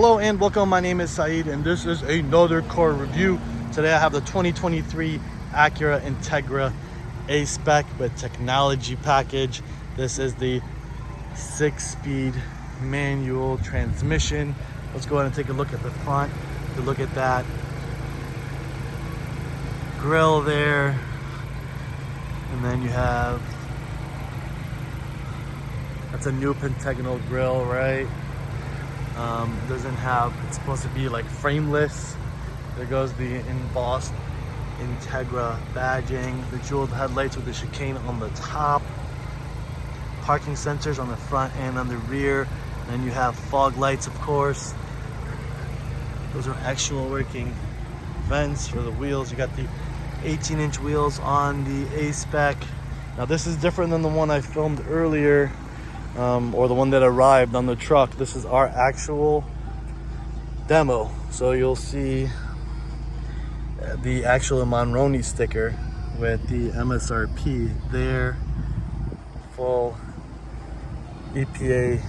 Hello and welcome, my name is Saeed and this is another car review. Today I have the 2023 Acura Integra A-Spec with technology package. This is the 6-speed manual transmission. Let's go ahead and take a look at the front. To look at that grill there, and then you have, that's a new pentagonal grill, right? Doesn't have, it's supposed to be like frameless. There goes the embossed Integra badging, the jeweled headlights with the chicane on the top, parking sensors on the front and on the rear. And then you have fog lights, of course. Those are actual working vents for the wheels. You got the 18-inch wheels on the A-Spec. Now this is different than the one I filmed earlier, or the one that arrived on the truck. This is our actual demo. So you'll see the actual Monroney sticker with the MSRP there, full EPA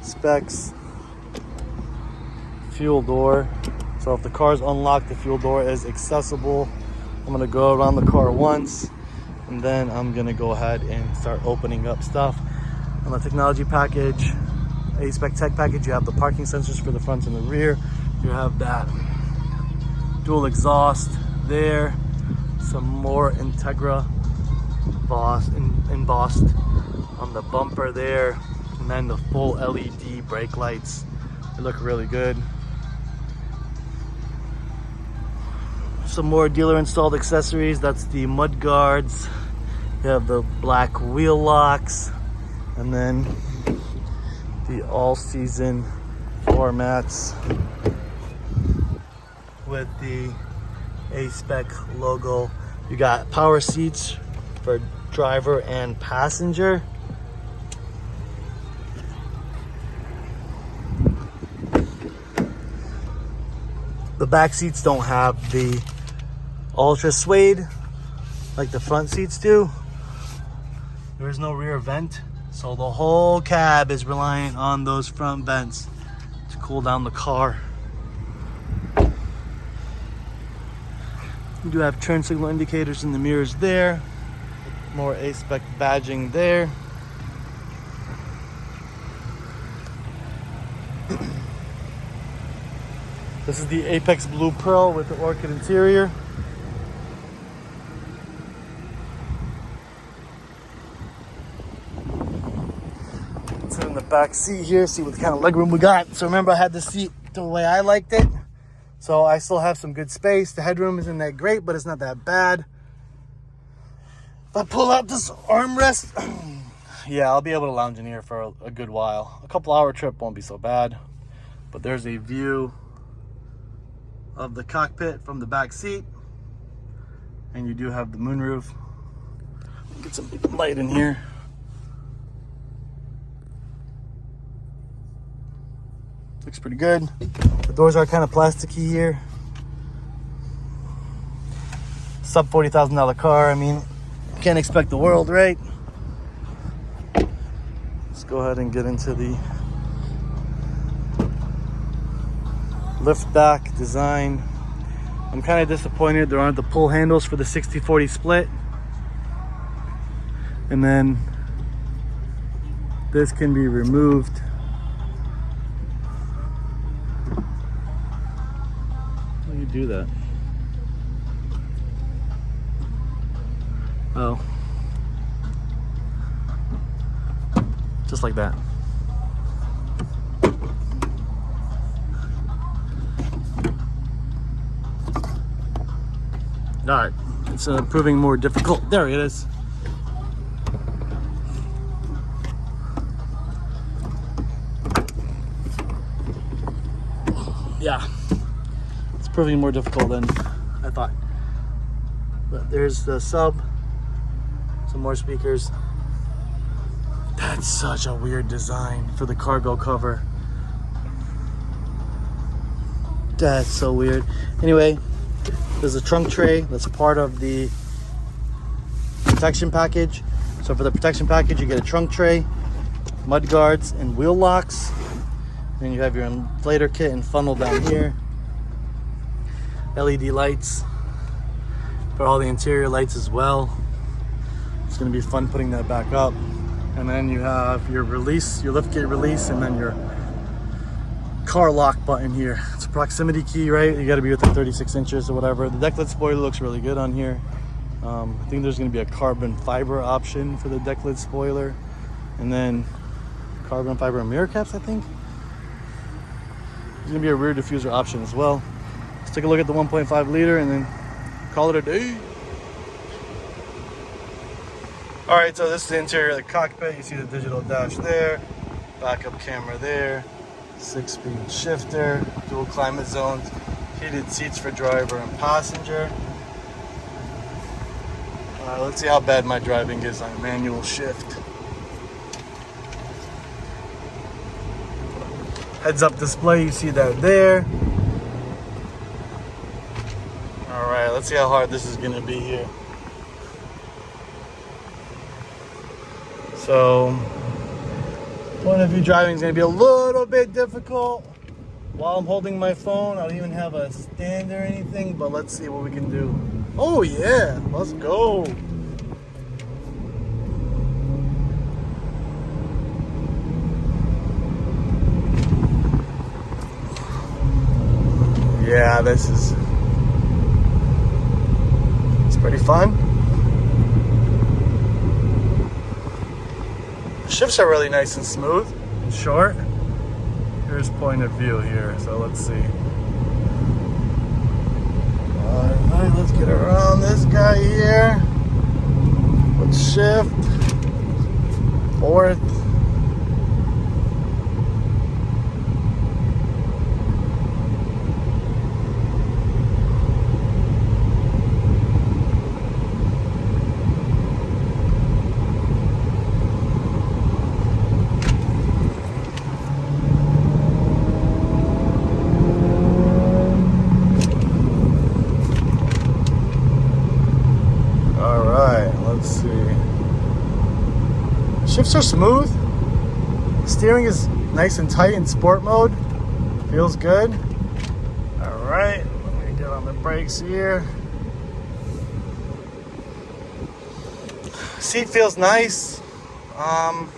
specs, fuel door. So if the car's unlocked, the fuel door is accessible. I'm gonna go around the car once and then I'm gonna go ahead and start opening up stuff. On the technology package, A-Spec tech package, you have the parking sensors for the front and the rear. You have that dual exhaust there, some more Integra embossed on the bumper there, and then the full LED brake lights. They look really good. Some more dealer installed accessories. That's the mud guards. You have the black wheel locks, and then the all-season floor mats with the A-Spec logo. You got power seats for driver and passenger. The back seats don't have the ultra suede like the front seats do. There is no rear vent, so the whole cab is reliant on those front vents to cool down the car. You do have turn signal indicators in the mirrors there. More A-Spec badging there. This is the Apex Blue Pearl with the orchid interior. Sit in the back seat here, see what kind of legroom we got. So remember, I had the seat the way I liked it. So I still have some good space. The headroom isn't that great, but it's not that bad. If I pull out this armrest, yeah, I'll be able to lounge in here for a good while. A couple hour trip won't be so bad. But there's a view of the cockpit from the back seat, and you do have the moonroof. Get some light in here. Looks pretty good. The doors are kind of plasticky here. Sub $40,000 car. I mean, can't expect the world, right? Let's go ahead and get into the lift back design. I'm kind of disappointed there aren't the pull handles for the 60-40 split. And then this can be removed. How do you do that? Oh, just like that. All right, it's proving more difficult. There it is. Yeah, it's proving more difficult than I thought. But there's the sub, some more speakers. That's such a weird design for the cargo cover. That's so weird. Anyway, there's a trunk tray that's part of the protection package. So for the protection package, you get a trunk tray, mud guards, and wheel locks. And you have your inflator kit and funnel down here. LED lights for all the interior lights as well. It's gonna be fun putting that back up. And then you have your release, your lift gate release, and then your car lock button here. It's a proximity key, right? You gotta be within 36 inches or whatever. The deck lid spoiler looks really good on here. I think there's gonna be a carbon fiber option for the deck lid spoiler. And then carbon fiber mirror caps, I think. There's gonna be a rear diffuser option as well. Let's take a look at the 1.5 liter and then call it a day. All right, so this is the interior of the cockpit. You see the digital dash there, backup camera there, 6-speed shifter, dual climate zones, heated seats for driver and passenger. Let's see how bad my driving is on manual shift. Heads up display, you see that there. All right, let's see how hard this is gonna be here. So, point of view driving is gonna be a little bit difficult while I'm holding my phone. I don't even have a stand or anything, but let's see what we can do. Oh yeah, let's go. Yeah, it's pretty fun. The shifts are really nice and smooth and short. Here's point of view here, so let's see. Alright, let's get around this guy here. Let's shift. Fourth. Let's see. Shifts are smooth. Steering is nice and tight in sport mode. Feels good. All right, let me get on the brakes here. Seat feels nice. I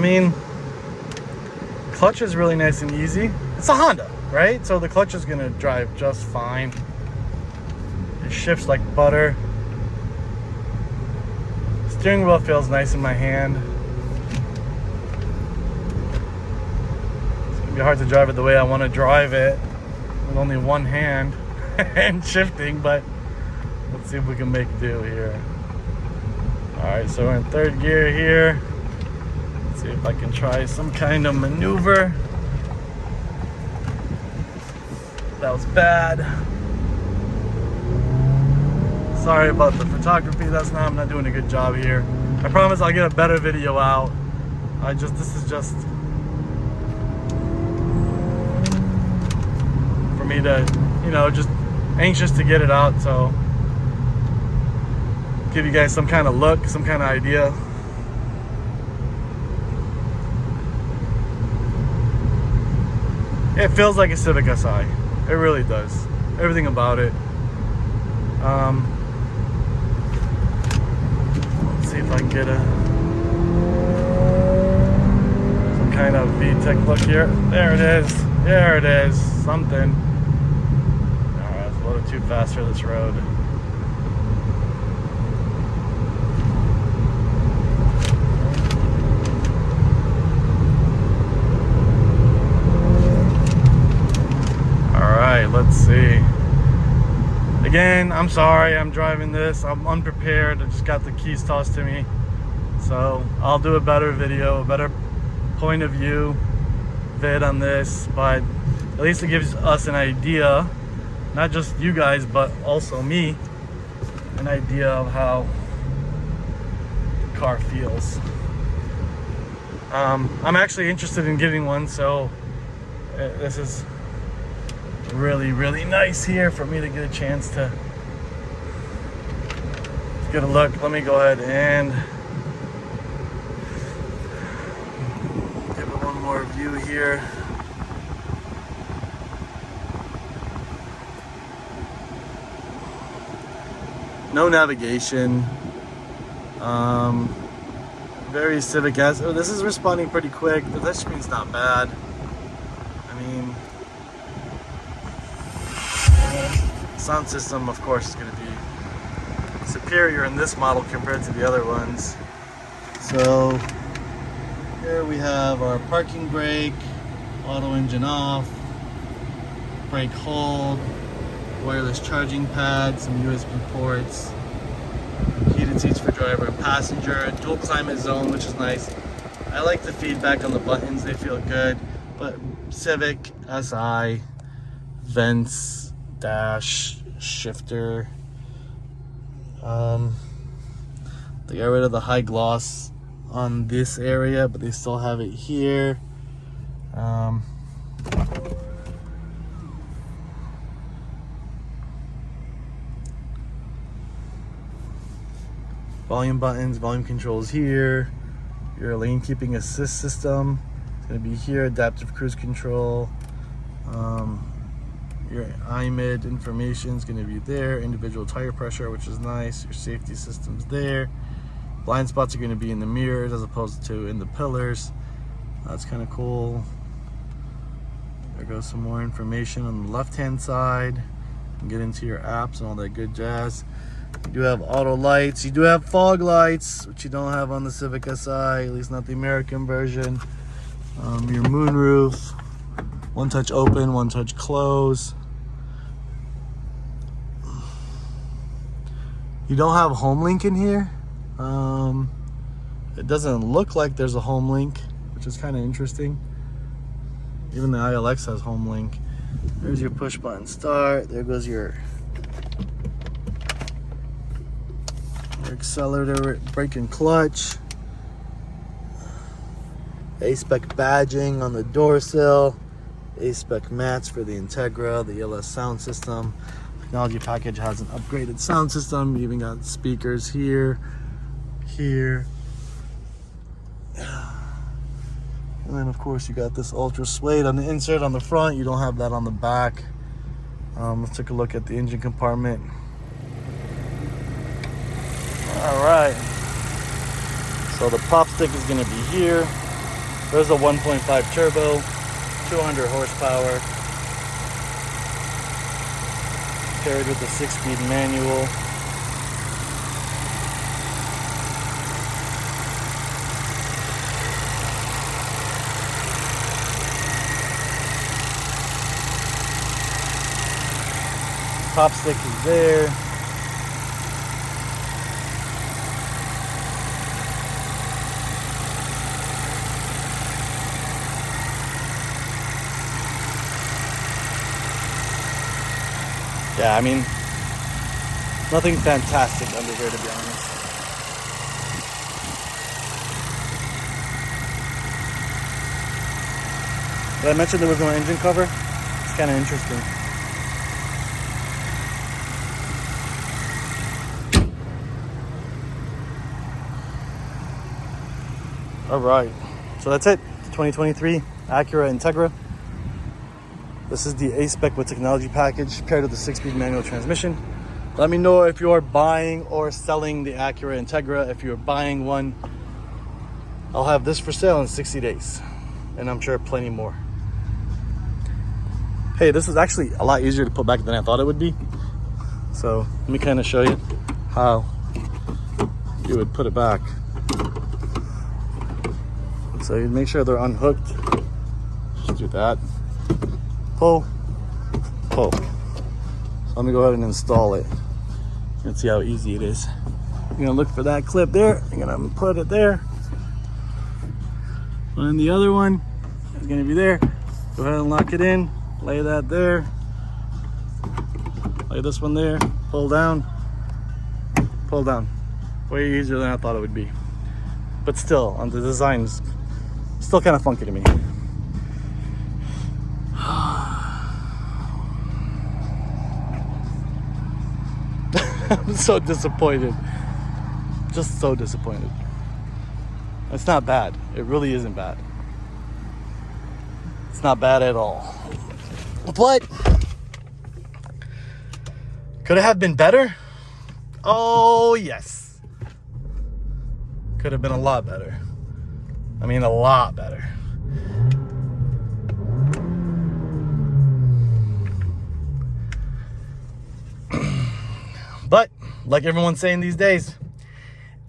mean, clutch is really nice and easy. It's a Honda, right? So the clutch is gonna drive just fine. It shifts like butter. Steering wheel feels nice in my hand. It's gonna be hard to drive it the way I want to drive it with only one hand and shifting, but let's see if we can make do here. All right, so we're in third gear here. Let's see if I can try some kind of maneuver. That was bad. Sorry about the photography. I'm not doing a good job here. I promise I'll get a better video out. This is just for me to, just anxious to get it out. So give you guys some kind of look, some kind of idea. It feels like a Civic Si. It really does. Everything about it. Let's see if I can get some kind of VTEC look here. There it is. There it is. Something. Alright, it's a little too fast for this road. Alright, let's see. Again, I'm sorry I'm driving this. I'm unprepared. I just got the keys tossed to me. So I'll do a better video, a better point of view vid on this, but at least it gives us an idea, not just you guys, but also me, an idea of how the car feels. I'm actually interested in getting one, so this is really, really nice here for me to get a chance to get a look. Let me go ahead and more view here. No navigation. Very Civic-esque. Oh, this is responding pretty quick. The touchscreen's not bad. I mean, sound system, of course, is going to be superior in this model compared to the other ones. So here we have our parking brake, auto engine off, brake hold, wireless charging pad, some USB ports, heated seats for driver and passenger, dual climate zone, which is nice. I like the feedback on the buttons, they feel good. But Civic, SI, vents, dash, shifter. They got rid of the high gloss on this area, but they still have it here. Volume buttons, volume controls here. Your lane keeping assist system is going to be here. Adaptive cruise control. Your IMID information is going to be there. Individual tire pressure, which is nice. Your safety system's there. Blind spots are going to be in the mirrors as opposed to in the pillars. That's kind of cool. There goes some more information on the left-hand side. You can get into your apps and all that good jazz. You do have auto lights. You do have fog lights, which you don't have on the Civic Si, at least not the American version. Your moonroof. One touch open, one touch close. You don't have home link in here. It doesn't look like there's a home link, which is kind of interesting. Even the ILX has home link. There's your push button start. There goes your accelerator, brake and clutch. A-spec badging on the door sill. A-spec mats for the Integra, the ELS sound system. Technology package has an upgraded sound system. You even got speakers here, here. And then of course you got this ultra suede on the insert on the front. You don't have that on the back. Let's take a look at the engine compartment. All right. So the prop stick is going to be here. There's a 1.5 turbo, 200 horsepower, paired with a 6-speed manual. Prop stick is there. Yeah, I mean, nothing fantastic under here, to be honest. Did I mention there was no engine cover? It's kind of interesting. All right, so that's it. 2023 Acura Integra. This is the A-spec with technology package paired with the 6-speed manual transmission. Let me know if you're buying or selling the Acura Integra. If you're buying one, I'll have this for sale in 60 days. And I'm sure plenty more. Hey, this is actually a lot easier to put back than I thought it would be. So let me kind of show you how you would put it back. So you make sure they're unhooked. Just do that. Pull, pull. So let me go ahead and install it. You can see how easy it is. You're gonna look for that clip there. You're gonna put it there. And the other one is gonna be there. Go ahead and lock it in. Lay that there. Lay this one there. Pull down. Pull down. Way easier than I thought it would be. But still, on the designs, still kind of funky to me. I'm so disappointed. Just so disappointed. It's not bad. It really isn't bad. It's not bad at all. But could it have been better? Oh, yes. Could have been a lot better. I mean, a lot better. But like everyone's saying these days,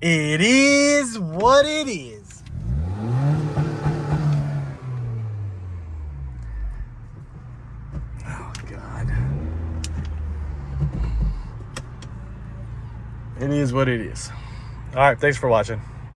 it is what it is. Oh, God. It is what it is. All right, thanks for watching.